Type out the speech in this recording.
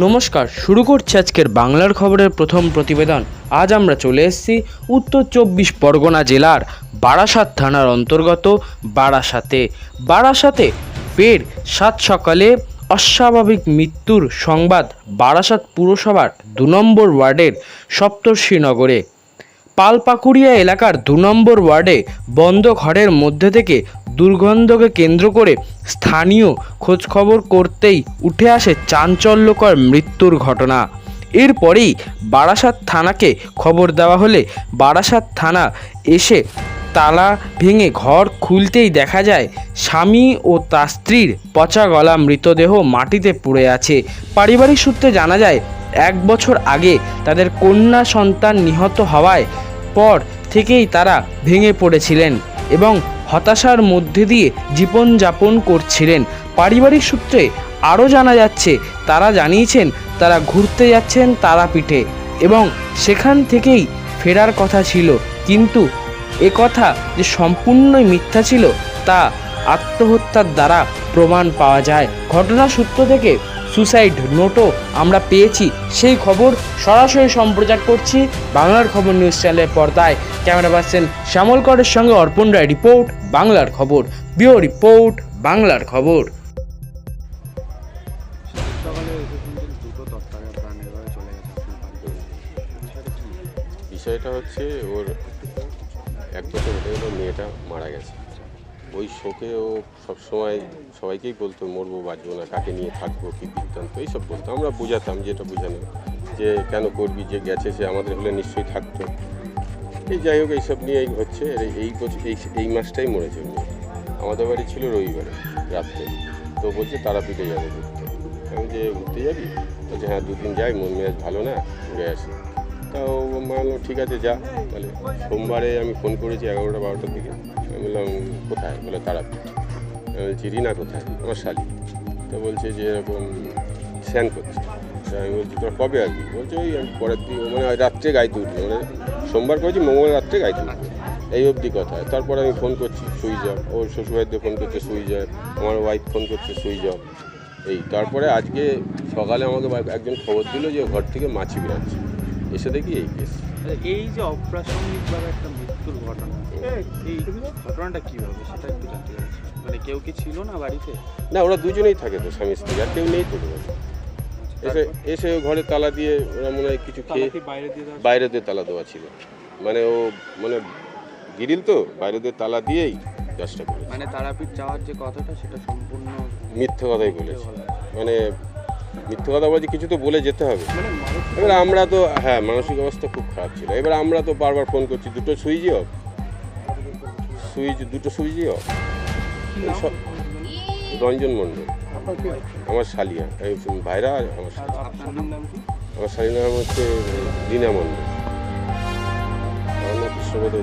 নমস্কার, শুরু করছি আজকের বাংলার খবরের প্রথম প্রতিবেদন। আজ আমরা চলে এসেছি উত্তর 24 পরগনা জেলার বারাসাত থানার অন্তর্গত বারাসাতে ফের সাত সকালে অস্বাভাবিক মৃত্যুর সংবাদ বারাসাত পুরসভার 2 নম্বর ওয়ার্ডের সপ্তর্ষিনগরে। পালপাকুড়িয়া এলাকার 2 নম্বর ওয়ার্ডে বন্ধ ঘরের মধ্যে থেকে দুর্গন্ধকে কেন্দ্র করে স্থানীয় খোঁজখবর করতেই উঠে আসে চাঞ্চল্যকর মৃত্যুর ঘটনা। এরপরেই বারাসাত থানাকে খবর দেওয়া হলে বারাসাত থানা এসে তালা ভেঙে ঘর খুলতেই দেখা যায় স্বামী ও তার স্ত্রীর পচা গলা মৃতদেহ মাটিতে পড়ে আছে। পারিবারিক সূত্রে জানা যায় 1 বছর আগে তাদের কন্যা সন্তান নিহত হওয়ায় পর থেকেই তারা ভেঙে পড়েছিলেন এবং হতাশার মধ্যে দিয়ে জীবনযাপন করছিলেন। পারিবারিক সূত্রে আরও জানা যাচ্ছে, তারা জানিয়েছেন তারা ঘুরতে যাচ্ছেন তারাপীঠে এবং সেখান থেকেই ফেরার কথা ছিল, কিন্তু কথা যে সম্পূর্ণই মিথ্যা ছিল তা আত্মহত্যার দ্বারা প্রমাণ পাওয়া যায়। ঘটনার সূত্র থেকে সুসাইড নোটও আমরা পেয়েছি, সেই খবর সরাসরি সম্প্রচার করছি বাংলার খবর নিউজ চ্যানেলের পর্দায়। ক্যামেরা পার্সন শ্যামল করের সঙ্গে অর্পণ রায়, রিপোর্ট বাংলার খবর, ব্যুরো রিপোর্ট বাংলার খবর। বিষয়টা হচ্ছে ওর 1 বছর হতে গেল, মেয়েটা মারা গেছে। ওই শোকে ও সবসময় সবাইকেই বলতো মরবো বাঁচবো না, কাকে নিয়ে থাকবো, কী বৃত্তান্ত এইসব বলতো। আমরা বোঝাতাম যেটা বোঝানো, যে কেন করবি, যে গেছে সে আমাদের হলে নিশ্চয়ই থাকতো। এই যাই হোক, এইসব নিয়েই হচ্ছে। এই মাসটাই মরেছে মেয়ে। আমাদের বাড়ি ছিল রবিবারে রাত্রে, তো বলছে তারাপীঠে যাবে ঘুরতে। আমি যে ঘুরতে যাবি, বলছে হ্যাঁ 2 দিন যাই, মন মেজাজ ভালো না, ঘুরে আসি। তাও বললাম ঠিক আছে যা। তাহলে সোমবারে আমি ফোন করেছি 11টা-12টার দিকে। আমি বললাম কোথায়, বলে তারাপীঠ। আমি বলছি রিনা কোথায়, আমার শালি। তো বলছে যে এরকম স্নান করছে। আমি বলছি তোরা কবে আসবি, বলছে ওই পরের দিন, মানে রাত্রে গাইতে উঠবে, মানে সোমবার করেছি মঙ্গল রাত্রে গাইতে উঠবে, এই অবধি কথা। তারপরে আমি ফোন করছি সুইচ অফ, ওর শ্বশুরবাড়িতে ফোন করছে সুইচ অফ, আমার ওয়াইফ ফোন করছে সুইচ অফ। তারপরে আজকে সকালে আমাকে একজন খবর দিল যে ঘর থেকে মাছি বেরাচ্ছে, এসে দেখি এই কেস। এই যে অপ্রাসঙ্গিকভাবে একটা মৃত্যুর ঘটনা, এই ঘটনাটা কীভাবে সেটা একটু জানতে চাচ্ছি। মানে কেউ কি ছিল না বাড়িতে? না, ওরা দুজনেই থাকে তো, স্বামী স্ত্রী, আর কেউ নেই তো। এসে ঘরে তালা দিয়ে ওরা মনে হয় কিছু খেয়ে বাইরে দিয়ে তালা দেওয়া ছিল। মানে ও মানে গিরিল তো, বাইরে দিয়ে তালা দিয়েই কাজটা করে। মানে তারাপীঠ যাওয়ার যে কথাটা সেটা সম্পূর্ণ মিথ্যে কথাই বলেছে। মানে মিথ্যে কথা বলছে, কিছু তো বলে যেতে হবে। এবার আমরা তো হ্যাঁ, মানসিক অবস্থা খুব খারাপ ছিল। এবার আমরা তো বারবার ফোন করছি, দুটো সুইচই অফ। রঞ্জন মণ্ডল আমার শালিয়া, ভাইরা। আমার শালির নাম হচ্ছে রিনা মণ্ডল, আমার নাম কৃষ্ণপদ।